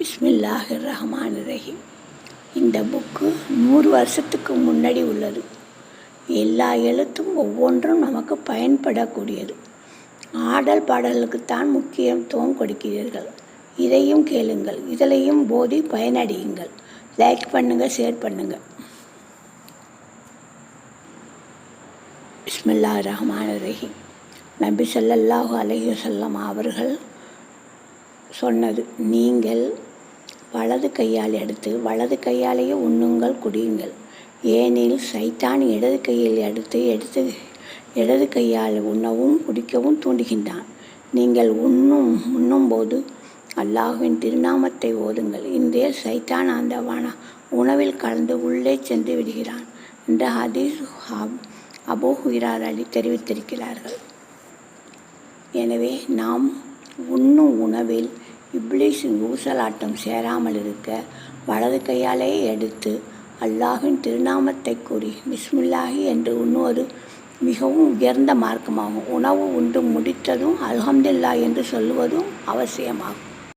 பிஸ்மில்லாஹிர் ரஹ்மானிர் ரஹீம். இந்த புக்கு 100 வருஷத்துக்கு முன்னாடி உள்ளது. எல்லா எழுத்தும் ஒவ்வொன்றும் நமக்கு பயன்படக்கூடியது. ஆடல் பாடல்களுக்குத்தான் முக்கியத்துவம் கொடுக்கிறீர்கள். இதையும் கேளுங்கள், இதிலையும் போதி பயனடையுங்கள். லைக் பண்ணுங்கள், ஷேர் பண்ணுங்கள். பிஸ்மில்லாஹிர் ரஹ்மானிர் ரஹீம். நபி ஸல்லல்லாஹு அலைஹி வஸல்லம் அவர்கள் சொன்னது, நீங்கள் வலது கையால் எடுத்து வலது கையாலேயே உண்ணுங்கள், குடியுங்கள். ஏனில் சைத்தான் இடது கையில் எடுத்து இடது கையால் உண்ணவும் குடிக்கவும் தூண்டுகின்றான். நீங்கள் உண்ணும்போது அல்லாஹ்வின் திருநாமத்தை ஓதுங்கள். இன்றைய சைத்தான் அந்த உணவில் கலந்து உள்ளே சென்று விடுகிறான் என்ற ஹதீஸ் அபூ ஹுரைரா தெரிவித்திருக்கிறார்கள். எனவே நாம் உண்ணும் உணவில் இப்லீஸின் ஊசலாட்டம் சேராமல் இருக்க வலது கையாலே எடுத்து அல்லாஹ்வின் திருநாமத்தை கூறி பிஸ்மில்லாஹி என்று உண்ணுவது மிகவும் உயர்ந்த மார்க்கமாகும். உணவு உண்டு முடித்ததும் அல்ஹம்துலில்லாஹ் என்று சொல்லுவதும் அவசியமாகும்.